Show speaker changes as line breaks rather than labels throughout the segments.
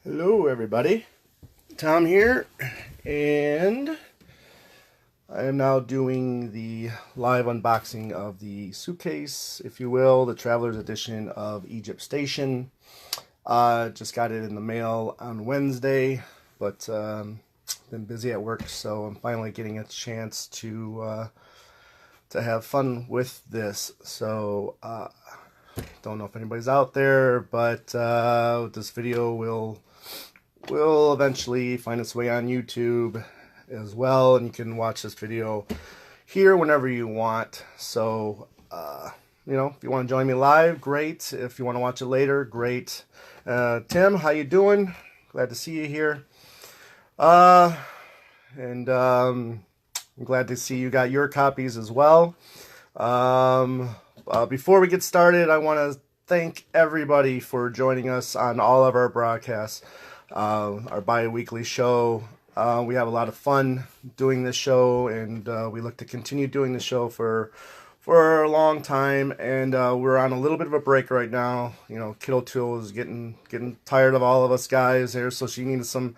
Hello everybody, Tom here, and I am now doing the live unboxing of the suitcase, if you will, the Traveler's Edition of Egypt Station. Just got it in the mail on Wednesday, but been busy at work, so I'm finally getting a chance to have fun with this. So don't know if anybody's out there, but this video will eventually find its way on YouTube as well, and you can watch this video here whenever you want. So if you want to join me live, great. If you want to watch it later, great. Tim, how you doing? Glad to see you here. And I'm glad to see you got your copies as well. Before we get started, I want to thank everybody for joining us on all of our broadcasts. Our bi-weekly show. We have a lot of fun doing this show, and we look to continue doing the show for a long time. And we're on a little bit of a break right now. Kiddo Tool is getting tired of all of us guys here, so she needed some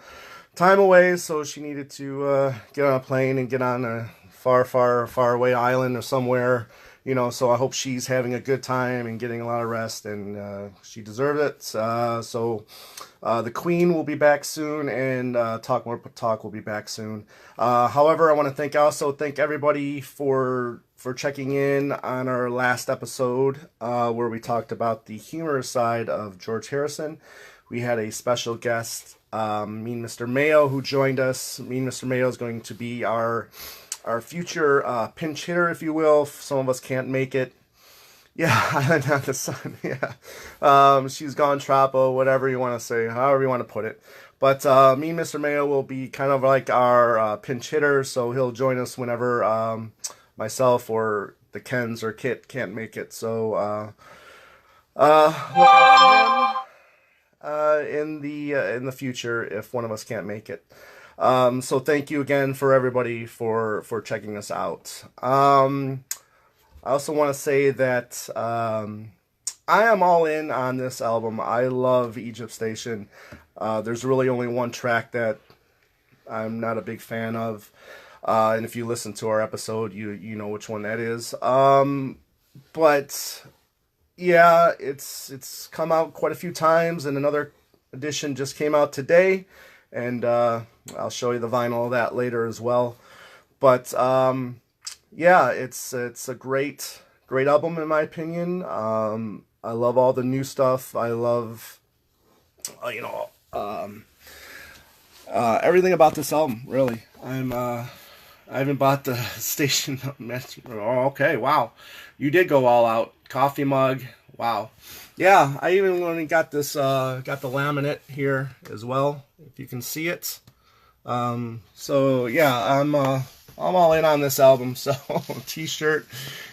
time away. So she needed to get on a plane and get on a far away island or somewhere. So I hope she's having a good time and getting a lot of rest, and she deserves it. So the Queen will be back soon, and Talk More Talk will be back soon. However, I want to thank everybody for checking in on our last episode where we talked about the humorous side of George Harrison. We had a special guest, Mean Mr. Mayo, who joined us. Mean Mr. Mayo is going to be our future pinch hitter, if you will. Some of us can't make it. Yeah, not the sun. Yeah, she's gone Trapo, whatever you want to say, however you want to put it. But me and Mr. Mayo will be kind of like our pinch hitter, so he'll join us whenever myself or the Kens or Kit can't make it. So look out for him in the future if one of us can't make it. So thank you again for everybody for checking us out. I also want to say that I am all in on this album. I love Egypt Station. There's really only one track that I'm not a big fan of. And if you listen to our episode, you know which one that is. But yeah, it's come out quite a few times, and another edition just came out today. And I'll show you the vinyl of that later as well. But yeah, it's a great album in my opinion. I love all the new stuff. I love everything about this album. Really, I haven't bought the station. Oh, okay, wow, you did go all out. Coffee mug, wow. Yeah, I even only got this got the laminate here as well, if you can see it. So yeah, I'm all in on this album. So t-shirt,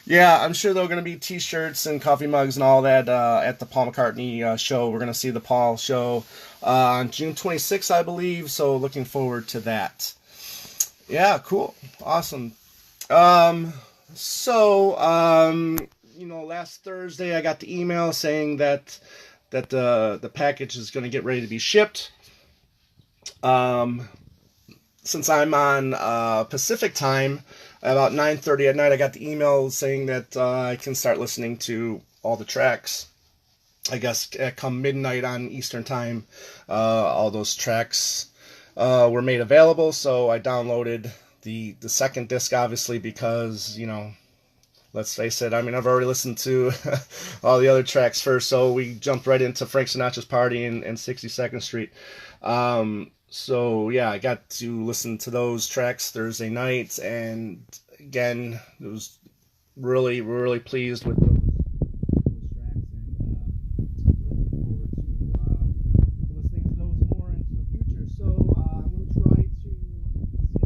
yeah, I'm sure there are going to be t-shirts and coffee mugs and all that at the Paul McCartney show. We're going to see the Paul show on June 26th, I believe. So looking forward to that. Yeah, cool, awesome. Last Thursday I got the email saying that the package is going to get ready to be shipped. Since I'm on Pacific time, about 9:30 at night, I got the email saying that I can start listening to all the tracks. I guess come midnight on Eastern time, all those tracks were made available. So I downloaded the second disc, obviously, because let's face it, I've already listened to all the other tracks first, so we jumped right into Frank Sinatra's Party and 62nd Street. So yeah, I got to listen to those tracks Thursday night, and again, it was really pleased with those tracks, and looking forward to listening to those more into the future. So I'm going to try to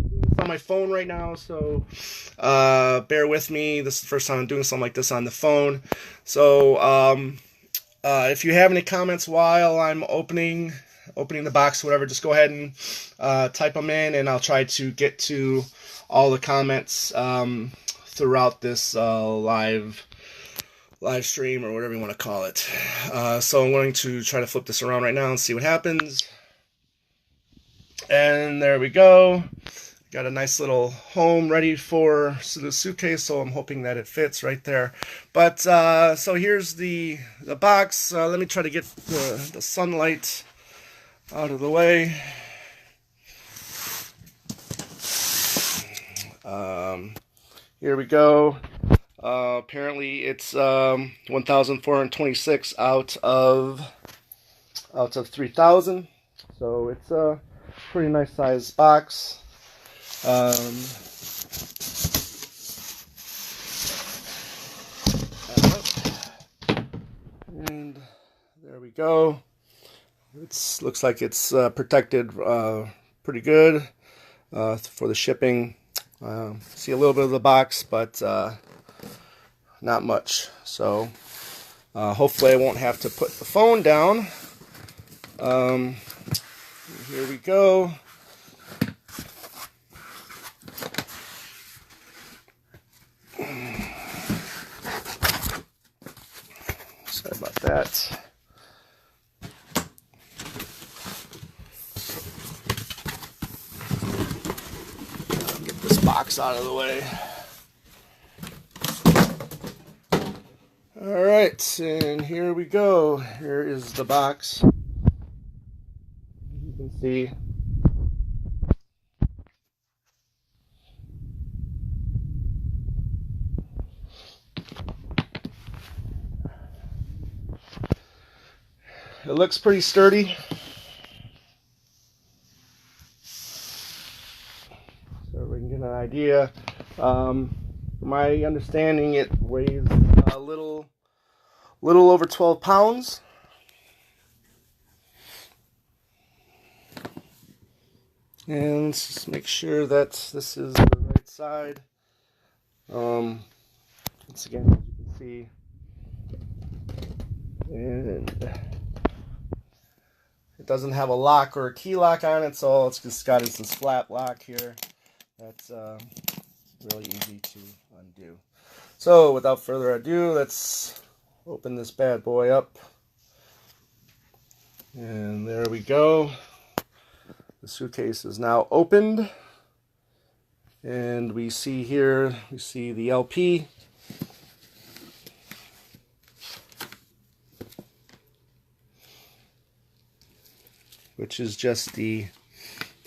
do this on my phone right now, so bear with me. This is the first time I'm doing something like this on the phone. So if you have any comments while I'm opening the box, whatever, just go ahead and type them in, and I'll try to get to all the comments throughout this live stream, or whatever you want to call it. So I'm going to try to flip this around right now and see what happens. And there we go. Got a nice little home ready for the suitcase, so I'm hoping that it fits right there. But so here's the box. Let me try to get the sunlight out of the way. Here we go. Apparently it's 1,426 out of 3,000. So it's a pretty nice size box. And there we go. It looks like it's protected pretty good for the shipping. See a little bit of the box, but not much. So hopefully I won't have to put the phone down. Here we go. Sorry about that. Get this box out of the way. All right, and here we go. Here is the box. You can see. It looks pretty sturdy. So we can get an idea. From my understanding, it weighs a little over 12 pounds. And let's just make sure that this is the right side. Once again, as you can see. And it doesn't have a lock or a key lock on it, so it's just got this flat lock here. That's really easy to undo. So without further ado, let's open this bad boy up. And there we go. The suitcase is now opened. And we see here, we see the LP. Which is just the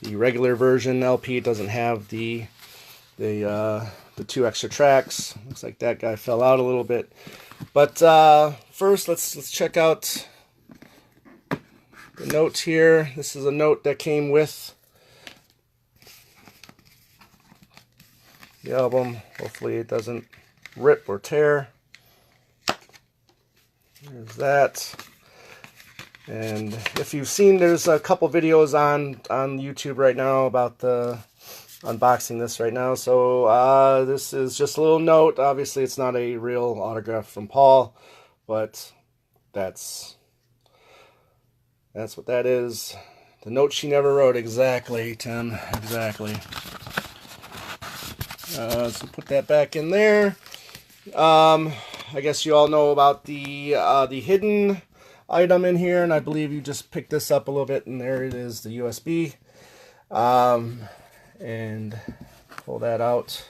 regular version LP. It doesn't have the 2 extra tracks. Looks like that guy fell out a little bit. But first, let's check out the notes here. This is a note that came with the album. Hopefully it doesn't rip or tear. There's that. And if you've seen, there's a couple videos on YouTube right now about the unboxing this right now. So this is just a little note. Obviously it's not a real autograph from Paul, but that's what that is. The note she never wrote. Exactly, Tim. Exactly. So put that back in there. I guess you all know about the hidden item in here, and I believe you just picked this up a little bit, and there it is, the USB. And pull that out.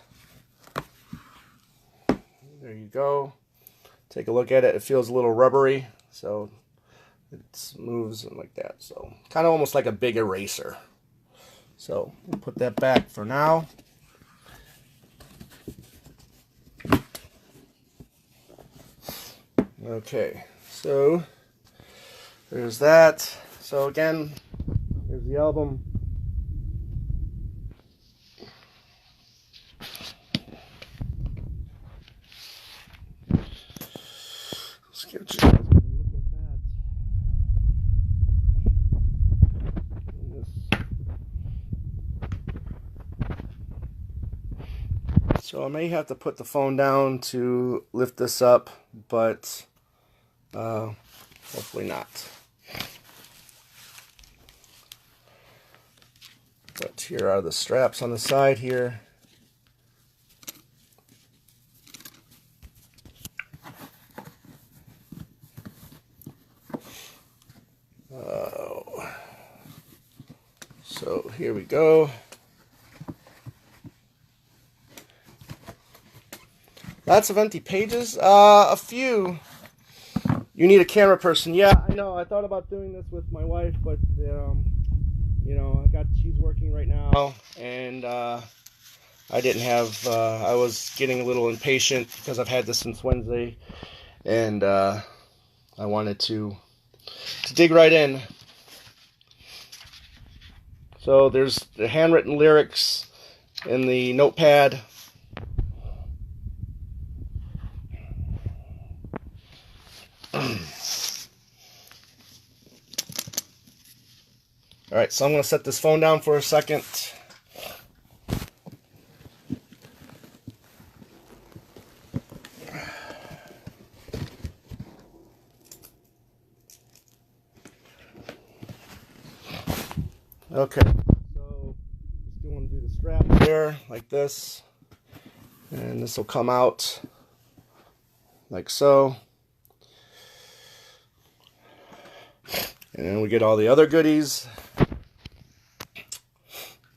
There you go. Take a look at it. It feels a little rubbery, so it moves like that. So kind of almost like a big eraser. So we'll put that back for now. Okay, so there's that. So again, there's the album. Let's get you guys a look at that. So I may have to put the phone down to lift this up, but hopefully not. But here are the straps on the side here. So here we go. Lots of empty pages. A few. You need a camera person. Yeah, I know. I thought about doing this with my wife, but you know, she's working right now, and I didn't have. I was getting a little impatient because I've had this since Wednesday, and I wanted to dig right in. So there's the handwritten lyrics in the notepad. Alright, so I'm going to set this phone down for a second. Okay, so just want to do the strap there, like this. And this will come out like so. And then we get all the other goodies.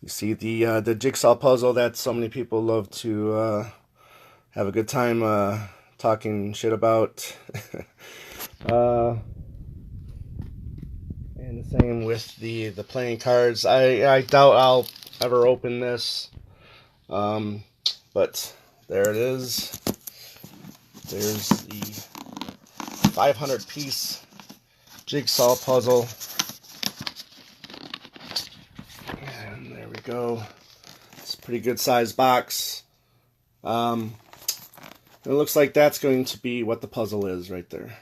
You see the jigsaw puzzle that so many people love to have a good time talking shit about. And the same with the playing cards. I doubt I'll ever open this, but there it is. There's the 500-piece jigsaw puzzle. And there we go. It's a pretty good sized box. It looks like that's going to be what the puzzle is right there.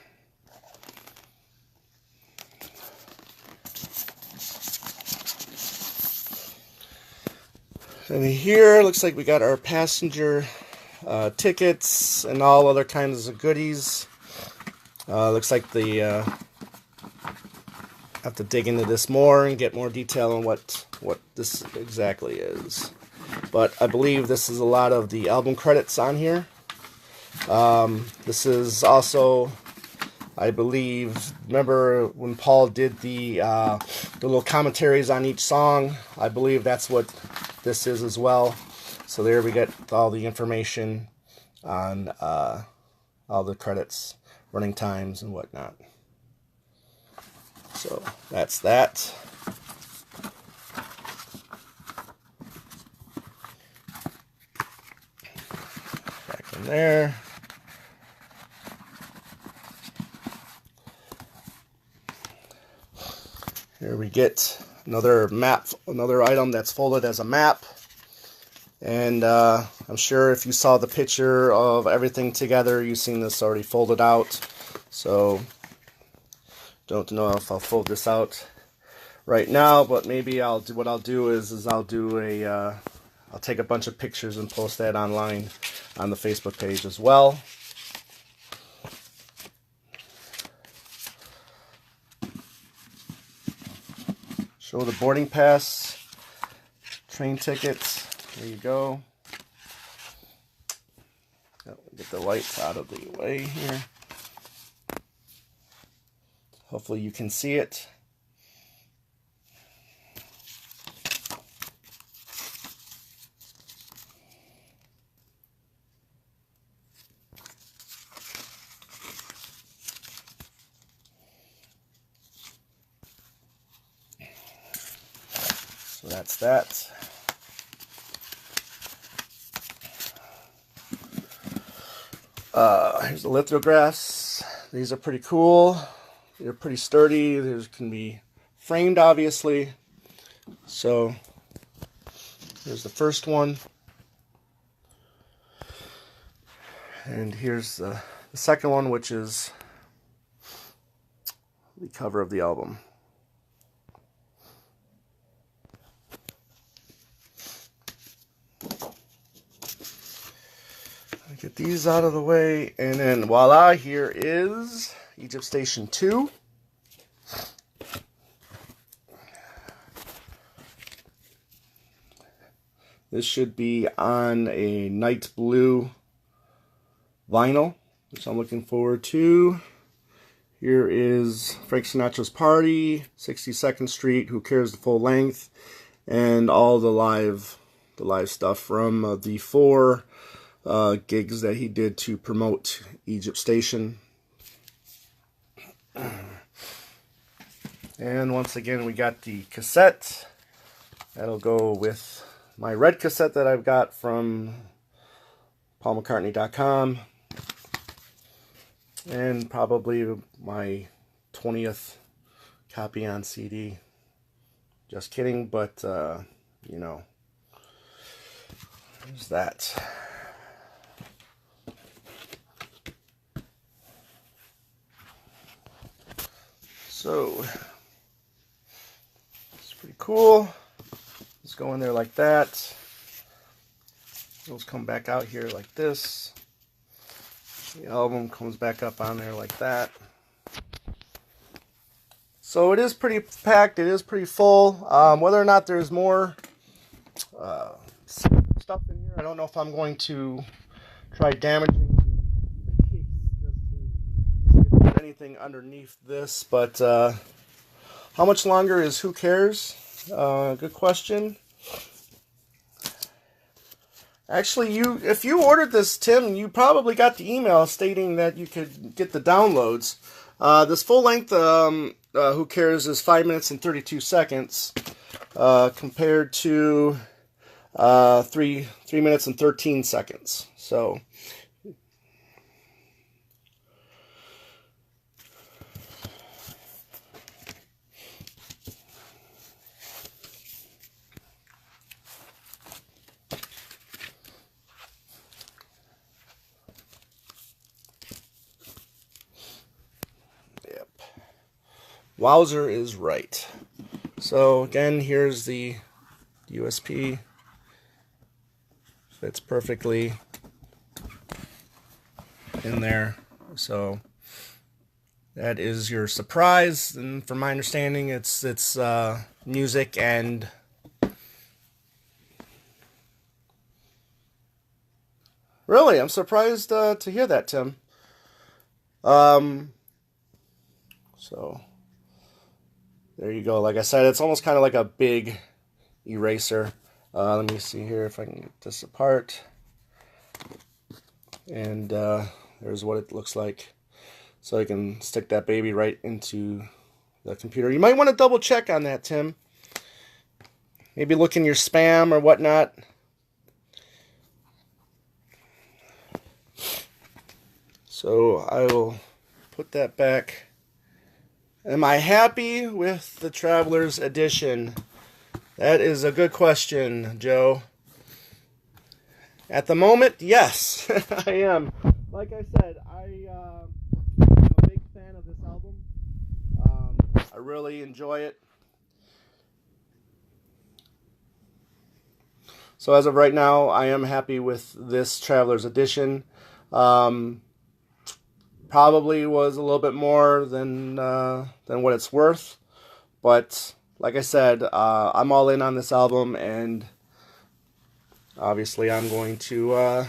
And here looks like we got our passenger tickets and all other kinds of goodies. Looks like the have to dig into this more and get more detail on what this exactly is. But I believe this is a lot of the album credits on here. This is also, I believe, remember when Paul did the little commentaries on each song? I believe that's what this is as well. So there we get all the information on all the credits, running times, and whatnot. So that's that. Back in there. Here we get another map, another item that's folded as a map. And I'm sure if you saw the picture of everything together, you've seen this already folded out. So don't know if I'll fold this out right now, but maybe I'll do what I'll do is I'll do a I'll take a bunch of pictures and post that online on the Facebook page as well. Show the boarding pass, train tickets. There you go. Get the lights out of the way here. Hopefully you can see it. So that's that. Here's the lithographs. These are pretty cool. They're pretty sturdy. They can be framed, obviously. So here's the first one. And here's the second one, which is the cover of the album. Get these out of the way, and then voila, here is Egypt Station 2. This should be on a night blue vinyl, which I'm looking forward to. Here is Frank Sinatra's Party, 62nd Street, Who Cares, the full length. and all the live stuff from the 4 gigs that he did to promote Egypt Station. And once again, we got the cassette. That'll go with my red cassette that I've got from paulmccartney.com. And probably my 20th copy on CD. Just kidding, but, you know, there's that. So, it's pretty cool. Let's go in there like that. Those come back out here like this. The album comes back up on there like that. So it is pretty packed. It is pretty full. Whether or not there's more stuff in here, I don't know if I'm going to try damaging the case just to see if there's anything underneath this. But how much longer is Who Cares? Good question. Actually, if you ordered this, Tim, you probably got the email stating that you could get the downloads. This full-length Who Cares is 5 minutes and 32 seconds compared to 3 minutes and 13 seconds. So, Wowzer is right. So again, here's the USB. Fits perfectly in there. So that is your surprise. And from my understanding, it's music and really, I'm surprised to hear that, Tim. So there you go. Like I said, it's almost kind of like a big eraser. Let me see here if I can get this apart. And there's what it looks like. So you can stick that baby right into the computer. You might want to double check on that, Tim. Maybe look in your spam or whatnot. So I will put that back. Am I happy with the Traveler's Edition? That is a good question, Joe. At the moment, yes, I am. Like I said, I'm a big fan of this album. I really enjoy it. So as of right now, I am happy with this Traveler's Edition. Probably was a little bit more than what it's worth, but like I said, I'm all in on this album, and obviously I'm going to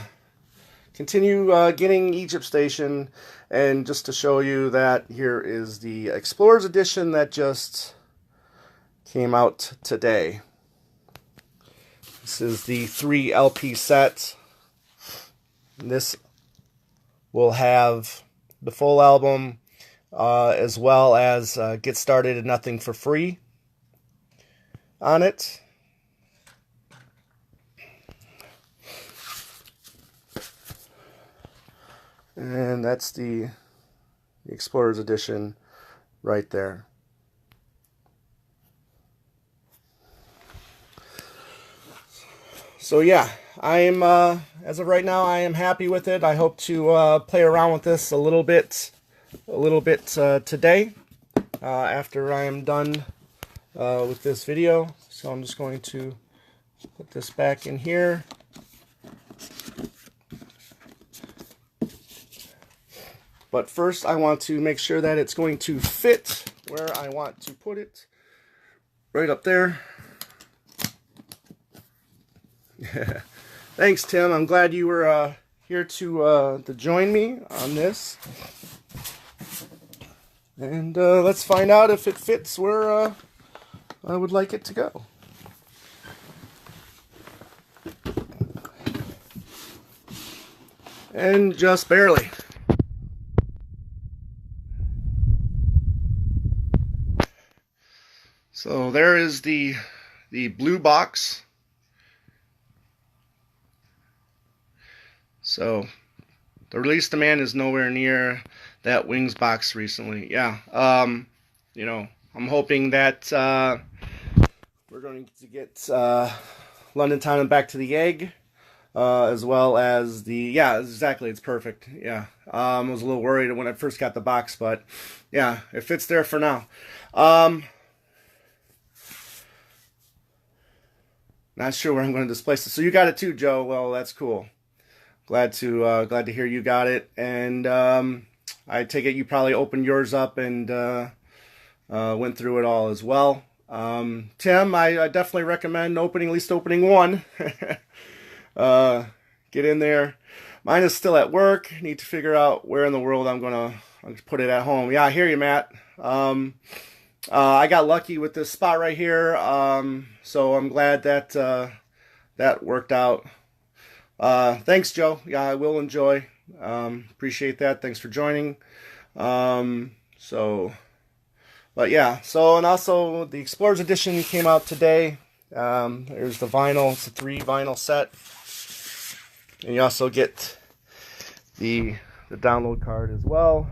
continue getting Egypt Station. And just to show you that, here is the Explorers Edition that just came out today. This is the 3 LP set. This will have the full album, as well as Get Started and Nothing for Free on it. And that's the Explorers Edition right there. So yeah, I am, as of right now, I am happy with it. I hope to play around with this a little bit today, after I am done with this video. So I'm just going to put this back in here. But first, I want to make sure that it's going to fit where I want to put it. Right up there. Thanks, Tim. I'm glad you were here to join me on this. And let's find out if it fits where I would like it to go. and just barely. So there is the blue box. So the release demand is nowhere near that Wings box recently. Yeah. You know, I'm hoping that we're going to get London Town and Back to the Egg, as well as the, yeah, exactly, it's perfect. Yeah. I was a little worried when I first got the box, but yeah, it fits there for now. Not sure where I'm going to displace it. So you got it too, Joe. Well, that's cool. Glad to hear you got it. And I take it you probably opened yours up and went through it all as well. Tim, I definitely recommend at least opening one. Get in there. Mine is still at work. Need to figure out where in the world I'm gonna put it at home. Yeah, I hear you, Matt. I got lucky with this spot right here, so I'm glad that that worked out. Thanks, Joe. Yeah, I will enjoy. Appreciate that. Thanks for joining. But yeah, and also the Explorers Edition came out today. There's the vinyl. It's a 3 vinyl set. And you also get the download card as well.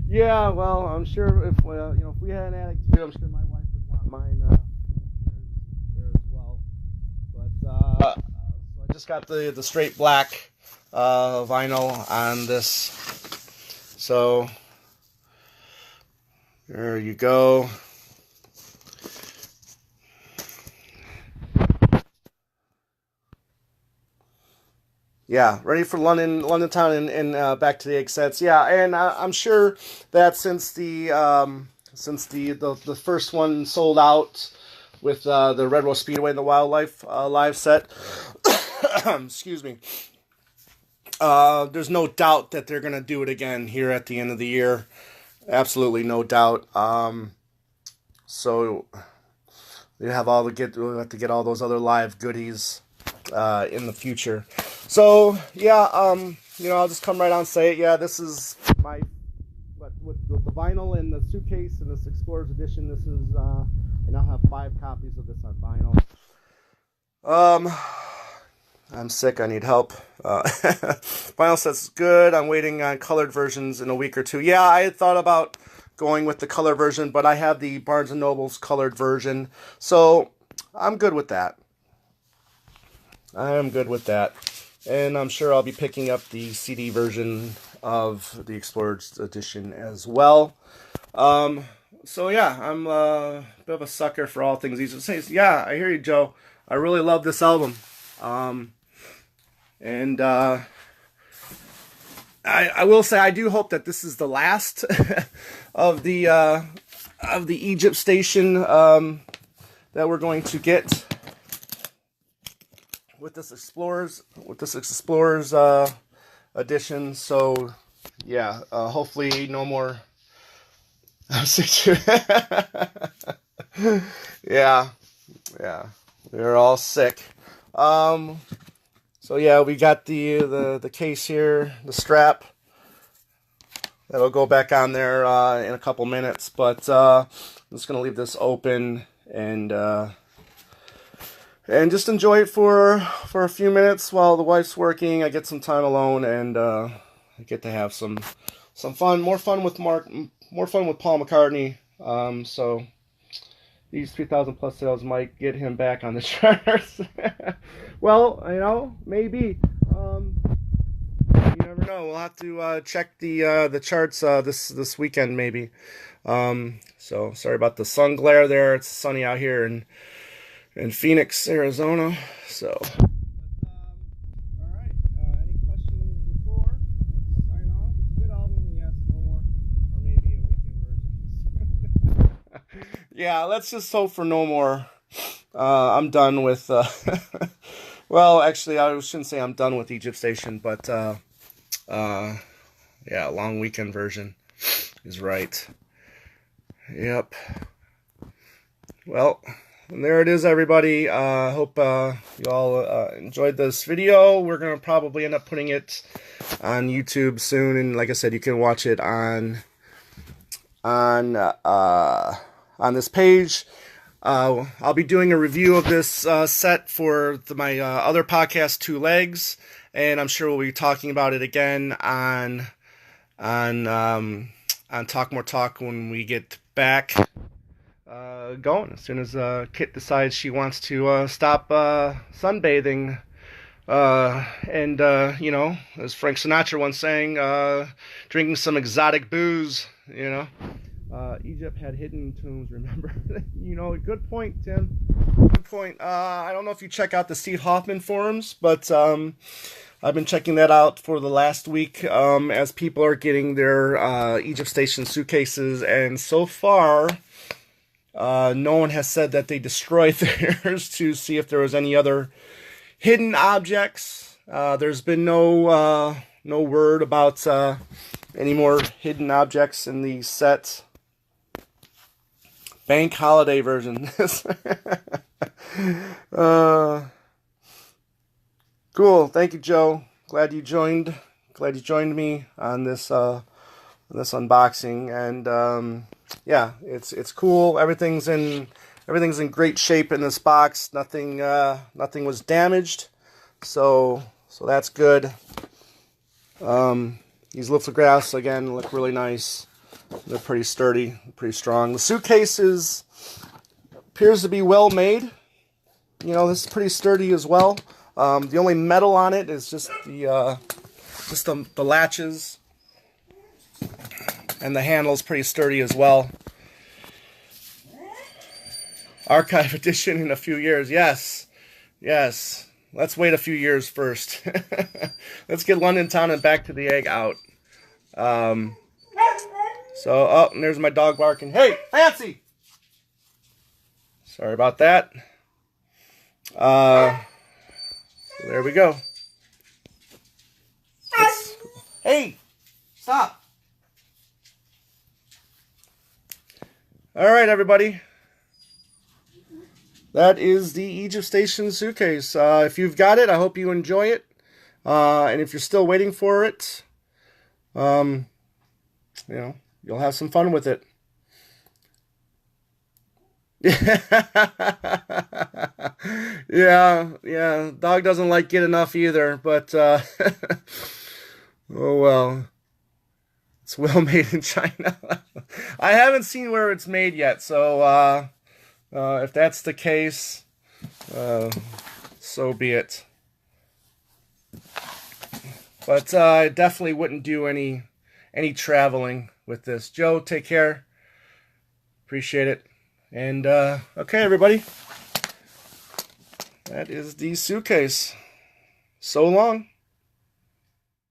Yeah, well, I'm sure if if we had an attic too, I'm sure my wife would want mine there as well. But so I just got the straight black vinyl on this. So there you go. Yeah, ready for London Town and Back to the Egg sets. Yeah, and I'm sure that since the first one sold out with the Red Rose Speedway and the Wildlife live set, excuse me. There's no doubt that they're gonna do it again here at the end of the year. Absolutely no doubt. So we'll have to get all those other live goodies in the future. So yeah, I'll just come right out and say it. Yeah, this is with the vinyl and the suitcase and this Explorers Edition. This is and I'll have 5 copies of this on vinyl. I'm sick. I need help. Vinyl set's good. I'm waiting on colored versions in a week or two. Yeah, I had thought about going with the color version, but I have the Barnes & Noble's colored version, so I'm good with that. I am good with that. And I'm sure I'll be picking up the CD version of the Explorers Edition as well. So yeah, I'm a bit of a sucker for all things these days. Yeah, I hear you, Joe. I really love this album. I will say I do hope that this is the last of the Egypt station that we're going to get with this Explorers edition. So yeah, hopefully no more. Yeah, we're all sick. So yeah, we got the case here, the strap. That'll go back on there in a couple minutes, but I'm just gonna leave this open and just enjoy it for a few minutes while the wife's working. I get some time alone, and I get to have some fun, more fun with Paul McCartney. So these 3,000 plus sales might get him back on the charts. Well, maybe. You never know. We'll have to check the charts this weekend, maybe. So sorry about the sun glare there. It's sunny out here in Phoenix, Arizona. So. All right. Any questions before I sign off? It's a good album. Yes. No more, or maybe a weekend version. Yeah. Let's just hope for no more. I'm done with. Well, actually, I shouldn't say I'm done with Egypt Station, but yeah, long weekend version is right. Yep. Well, and there it is, everybody. Hope you all enjoyed this video. We're going to probably end up putting it on YouTube soon. And like I said, you can watch it on this page. I'll be doing a review of this set for my other podcast, Two Legs. And I'm sure we'll be talking about it again on Talk More Talk when we get back going. As soon as Kit decides she wants to stop sunbathing, and you know, as Frank Sinatra once sang, drinking some exotic booze. You know, Egypt had hidden tombs. Remember? You know, good point, Tim. Good point. I don't know if you check out the Steve Hoffman forums, but I've been checking that out for the last week as people are getting their Egypt Station suitcases, and so far no one has said that they destroyed theirs to see if there was any other hidden objects. There's been no word about any more hidden objects in the set. Bank holiday version. Cool. Thank you, Joe. Glad you joined me on this unboxing, and yeah, it's cool. Everything's in great shape in this box. Nothing was damaged, so that's good. These lithographs again look really nice. They're pretty sturdy, pretty strong. The suitcase appears to be well made. You know, this is pretty sturdy as well. The only metal on it is just the latches, and the handle's pretty sturdy as well. Archive edition in a few years. Yes. Let's wait a few years first. Let's get London Town and Back to the Egg out. Oh, and there's my dog barking. Hey, Fancy! Sorry about that. There we go. Hey, stop. All right, everybody. That is the Egypt Station suitcase. If you've got it, I hope you enjoy it. And if you're still waiting for it, you know, you'll have some fun with it. Yeah. Dog doesn't like it enough either, but oh well. It's well made in China. I haven't seen where it's made yet, so if that's the case, so be it. But I definitely wouldn't do any traveling with this. Joe, take care. Appreciate it. And okay, everybody. That is the suitcase. So long.